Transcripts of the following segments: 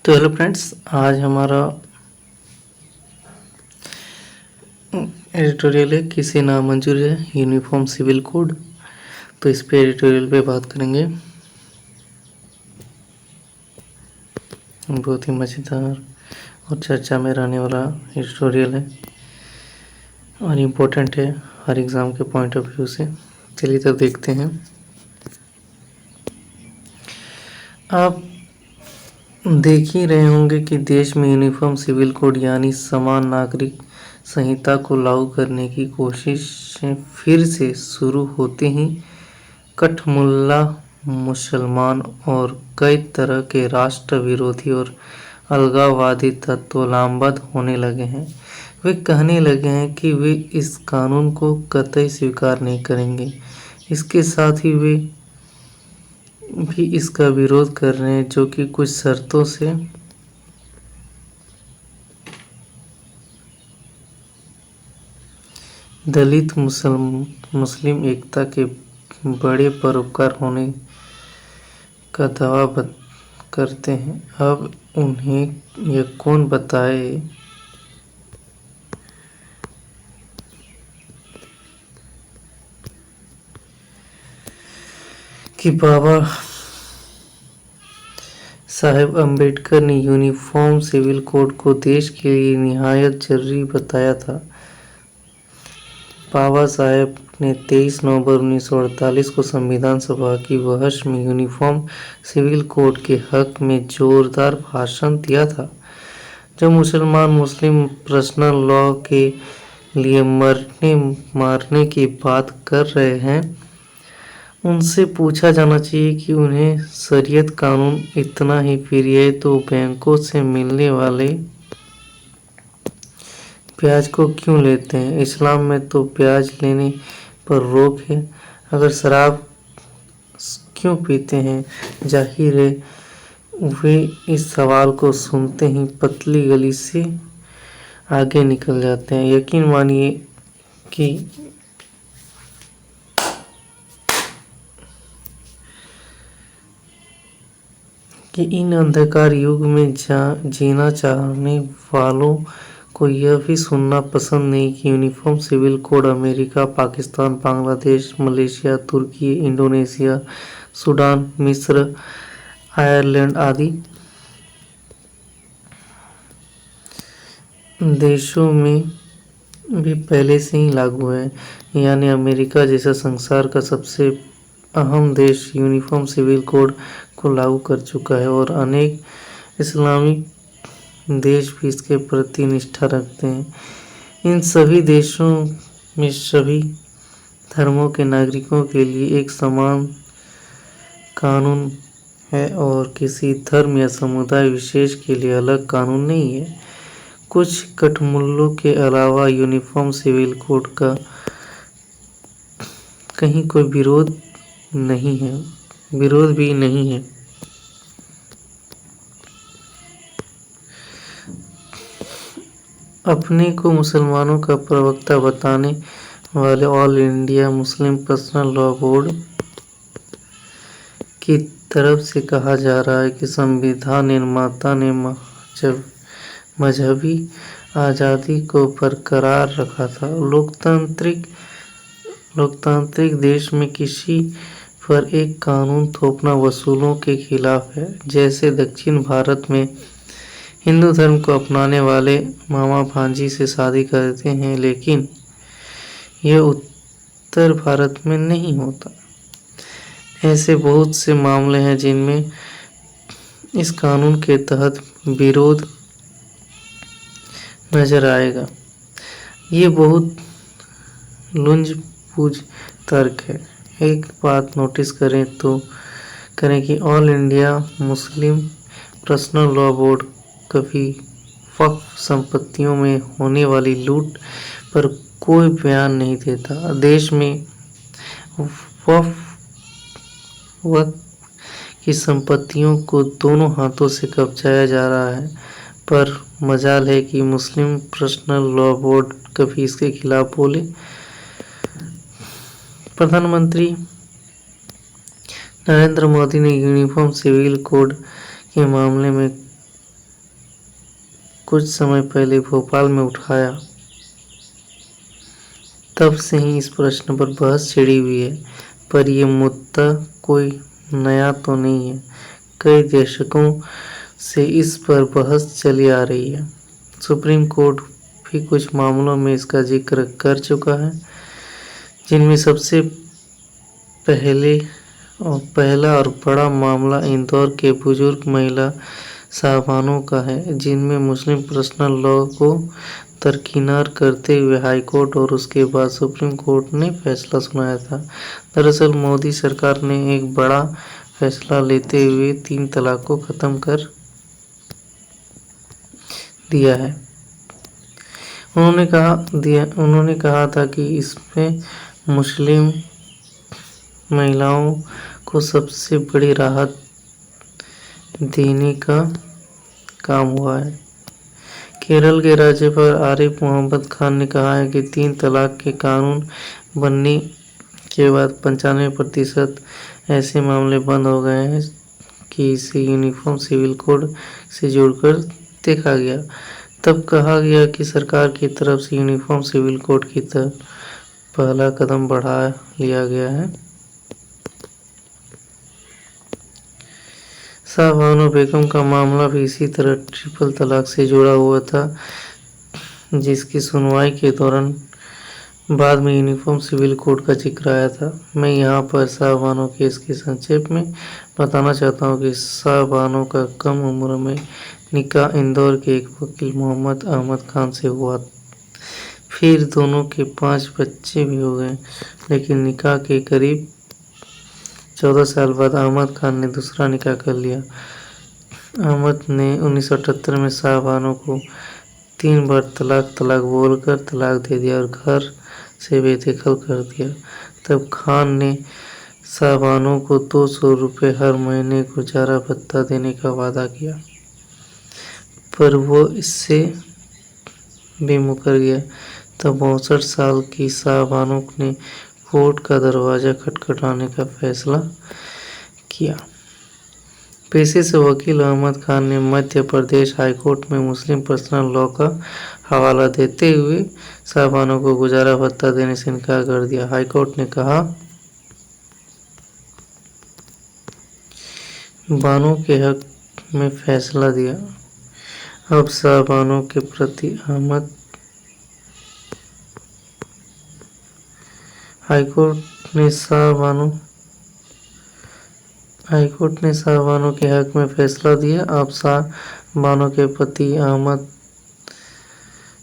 तो hello friends, आज हमारा एडिटोरियल है किसे नामंजूर है यूनिफॉर्म सिविल कोड। तो इस पे एडिटोरियल पे बात करेंगे। बहुत ही मज़ेदार और चर्चा में रहने वाला एडिटोरियल है और इम्पोर्टेंट है हर एग्ज़ाम के पॉइंट ऑफ व्यू से। चलिए तब देखते हैं। आप देख ही रहे होंगे कि देश में यूनिफॉर्म सिविल कोड यानी समान नागरिक संहिता को लागू करने की कोशिशें फिर से शुरू होते ही कठमुल्ला मुसलमान और कई तरह के राष्ट्र विरोधी और अलगाववादी तत्व लामबंद होने लगे हैं। वे कहने लगे हैं कि वे इस कानून को कतई स्वीकार नहीं करेंगे। इसके साथ ही वे भी इसका विरोध कर रहे हैं, जो कि कुछ शर्तों से दलित मुस्लिम एकता के बड़े परोपकार होने का दावा करते हैं। अब उन्हें यह कौन बताए कि बाबा साहेब अम्बेडकर ने यूनिफॉर्म सिविल कोड को देश के लिए निहायत जरूरी बताया था। बाबा साहेब ने 23 नवंबर 1948 को संविधान सभा की बहस में यूनिफॉर्म सिविल कोड के हक में जोरदार भाषण दिया था। जो मुसलमान मुस्लिम पर्सनल लॉ के लिए मरने मारने की बात कर रहे हैं, उनसे पूछा जाना चाहिए कि उन्हें शरीयत कानून इतना ही प्रिय है तो बैंकों से मिलने वाले ब्याज को क्यों लेते हैं। इस्लाम में तो ब्याज लेने पर रोक है। अगर शराब क्यों पीते हैं। जाहिर है वे इस सवाल को सुनते ही पतली गली से आगे निकल जाते हैं। यकीन मानिए कि इन अंधकार युग में जीना चाहने वालों को यह भी सुनना पसंद नहीं कि uniform civil code America, Pakistan, Bangladesh, Malaysia, तुर्की, इंडोनेशिया, सूडान, मिस्र, आयरलैंड आदि देशों में भी पहले से ही लागू है। यानी अमेरिका जैसा संसार का सबसे अहम देश यूनिफॉर्म सिविल कोड को लागू कर चुका है और अनेक इस्लामिक देश भी इसके प्रति निष्ठा रखते हैं। इन सभी देशों में सभी धर्मों के नागरिकों के लिए एक समान कानून है और किसी धर्म या समुदाय विशेष के लिए अलग कानून नहीं है। कुछ कठमुल्लों के अलावा यूनिफॉर्म सिविल कोड का कहीं कोई विरोध भी नहीं है। अपने को मुसलमानों का प्रवक्ता बताने वाले all India Muslim personal law board की तरफ से कहा जा रहा है कि संविधान निर्माता ने मजहबी आज़ादी को बरकरार रखा था। लोकतांत्रिक देश में किसी पर एक कानून थोपना वसूलों के खिलाफ है। जैसे दक्षिण भारत में हिंदू धर्म को अपनाने वाले मामा भांजी से शादी करते हैं, लेकिन यह उत्तर भारत में नहीं होता। ऐसे बहुत से मामले हैं जिनमें इस कानून के तहत विरोध नजर आएगा। ये बहुत लुझ-बुझ तर्क है। एक बात नोटिस करें कि all India Muslim personal law board कभी वक्फ संपत्तियों में होने वाली लूट पर कोई बयान नहीं देता। देश में वक्फ की संपत्तियों को दोनों हाथों से कब्जाया जा रहा है, पर मजाल है कि मुस्लिम पर्सनल लॉ बोर्ड कभी इसके खिलाफ बोले। प्रधानमंत्री नरेंद्र मोदी ने यूनिफॉर्म सिविल कोड के मामले में कुछ समय पहले भोपाल में उठाया, तब से ही इस प्रश्न पर बहस छिड़ी हुई है। पर यह मुद्दा कोई नया तो नहीं है, कई दशकों से इस पर बहस चली आ रही है। सुप्रीम कोर्ट भी कुछ मामलों में इसका जिक्र कर चुका है, जिनमें सबसे पहला और बड़ा मामला इंदौर के बुजुर्ग महिला साहबानों का है, जिनमें मुस्लिम पर्सनल लॉ को दरकिनार करते हुए हाईकोर्ट और उसके बाद सुप्रीम कोर्ट ने फैसला सुनाया था। दरअसल मोदी सरकार ने एक बड़ा फैसला लेते हुए 3 तलाक को खत्म कर दिया है। उन्होंने कहा था कि इसमें मुस्लिम महिलाओं को सबसे बड़ी राहत देने का काम हुआ है। केरल के राज्यपाल आरिफ मोहम्मद खान ने कहा है कि 3 तलाक के कानून बनने के बाद 95% ऐसे मामले बंद हो गए हैं कि इसे यूनिफॉर्म सिविल कोड से जोड़कर देखा गया। तब कहा गया कि सरकार की तरफ से यूनिफॉर्म सिविल कोड की तरफ पहला कदम बढ़ा लिया गया है। शाहबानो बेगम का मामला भी इसी तरह ट्रिपल तलाक से जुड़ा हुआ था, जिसकी सुनवाई के दौरान बाद में यूनिफॉर्म सिविल कोड का जिक्र आया था। मैं यहाँ पर शाहबानो केस के संक्षेप में बताना चाहता हूँ कि शाहबानो का कम उम्र में निकाह इंदौर के एक वकील मोहम्मद अहमद खान से हुआ। फिर दोनों के 5 बच्चे भी हो गए, लेकिन निकाह के करीब 14 साल बाद अहमद खान ने दूसरा निकाह कर लिया। अहमद ने 1978 में शाहबानो को 3 बार तलाक बोलकर तलाक दे दिया और घर से बेदखल कर दिया। तब खान ने शाहबानो को 200 रुपये हर महीने गुजारा भत्ता देने का वादा किया, पर वो इससे भी मुकर गया। तब 62 साल की शाहबानो ने कोर्ट का दरवाजा खटखटाने का फैसला किया। पेशे से वकील अहमद खान ने मध्य प्रदेश हाईकोर्ट में मुस्लिम पर्सनल लॉ का हवाला देते हुए शाहबानो को गुजारा भत्ता देने से इनकार कर दिया। हाईकोर्ट ने कहा, बानो के हक में फैसला दिया। अब शाहबानो के प्रति हाईकोर्ट ने शाहबानो के हक में फैसला दिया। अब शाहबानो के पति अहमद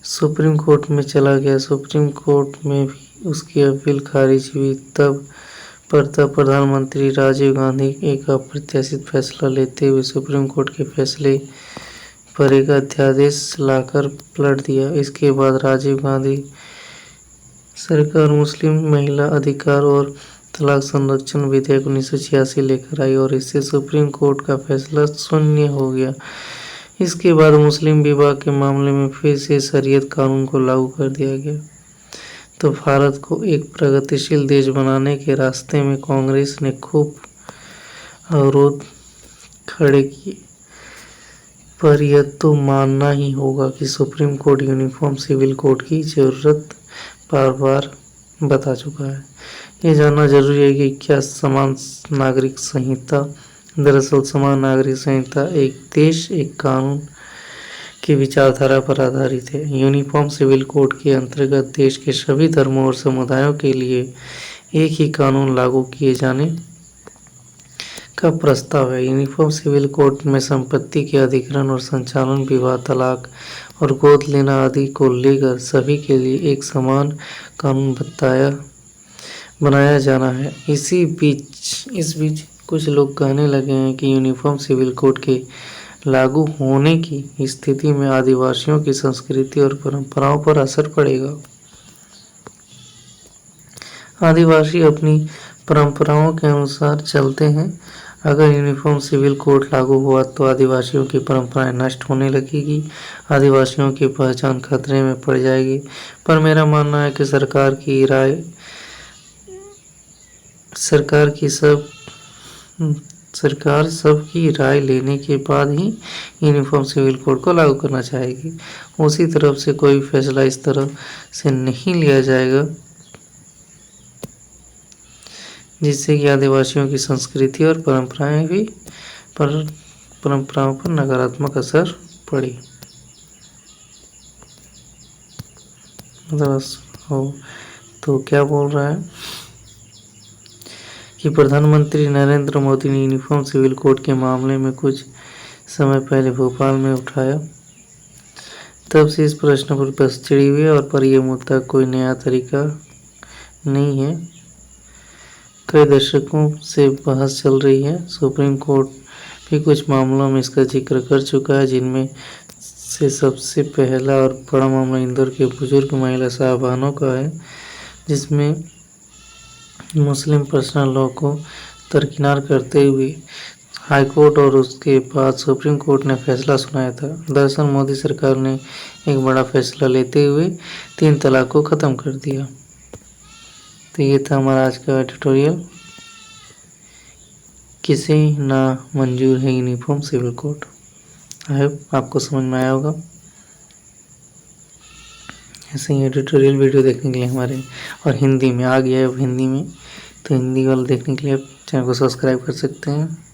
सुप्रीम कोर्ट में चला गया। सुप्रीम कोर्ट में भी उसकी अपील खारिज हुई। तब प्रधानमंत्री राजीव गांधी एक अप्रत्याशित फैसला लेते हुए सुप्रीम कोर्ट के फैसले पर एक अध्यादेश लाकर पलट दिया। इसके बाद राजीव गांधी सरकार मुस्लिम महिला अधिकार और तलाक संरक्षण विधेयक 1986 लेकर आई और इससे सुप्रीम कोर्ट का फैसला शून्य हो गया। इसके बाद मुस्लिम विवाह के मामले में फिर से शरीयत कानून को लागू कर दिया गया। तो भारत को एक प्रगतिशील देश बनाने के रास्ते में कांग्रेस ने खूब अवरोध खड़े किए, पर यह तो मानना ही होगा कि supreme court uniform civil code की जरूरत बार बार बता चुका है। ये जानना जरूरी है कि क्या समान नागरिक संहिता, दरअसल समान नागरिक संहिता एक देश एक कानून की विचारधारा पर आधारित है। यूनिफॉर्म सिविल कोड के अंतर्गत देश के सभी धर्मों और समुदायों के लिए एक ही कानून लागू किए जाने का प्रस्ताव है। यूनिफॉर्म सिविल कोड में संपत्ति के अधिग्रहण और संचालन, विवाह, तलाक और गोद लेना आदि को लेकर सभी के लिए एक समान कानून बनाया जाना है। इस बीच कुछ लोग कहने लगे हैं कि यूनिफॉर्म सिविल कोड के लागू होने की स्थिति में आदिवासियों की संस्कृति और परंपराओं पर असर पड़ेगा। आदिवासी अपनी परंपराओं के अनुसार चलते हैं। अगर यूनिफॉर्म सिविल कोड लागू हुआ तो आदिवासियों की परंपराएं नष्ट होने लगेगी, आदिवासियों की पहचान खतरे में पड़ जाएगी। पर मेरा मानना है कि सरकार की सब सरकार सबकी राय लेने के बाद ही यूनिफॉर्म सिविल कोड को लागू करना चाहेगी। उसी तरफ से कोई फैसला इस तरह से नहीं लिया जाएगा जिससे कि आदिवासियों की संस्कृति और परंपराओं पर नकारात्मक असर पड़े। हो तो क्या बोल रहा है कि प्रधानमंत्री नरेंद्र मोदी ने यूनिफॉर्म सिविल कोड के मामले में कुछ समय पहले भोपाल में उठाया। तब से इस प्रश्न पर बहस छिड़ी हुई है और पर यह मुद्दा कोई नया तरीका नहीं है। कई दशकों से बहस चल रही है। सुप्रीम कोर्ट भी कुछ मामलों में इसका जिक्र कर चुका है, जिनमें से सबसे पहला और बड़ा मामला इंदौर के बुजुर्ग महिला साहबानों का है, जिसमें मुस्लिम पर्सनल लॉ को दरकिनार करते हुए हाईकोर्ट और उसके बाद सुप्रीम कोर्ट ने फैसला सुनाया था। दरअसल मोदी सरकार ने एक बड़ा फैसला लेते हुए 3 तलाक को ख़त्म कर दिया। तो ये था हमारा आज का ट्यूटोरियल, किसे ना मंजूर है uniform civil code. I hope आपको समझ में आया होगा। ऐसे ही ट्यूटोरियल वीडियो देखने के लिए हमारे और हिंदी में आ गया है, अब हिंदी में, तो हिंदी वाला देखने के लिए आप चैनल को सब्सक्राइब कर सकते हैं।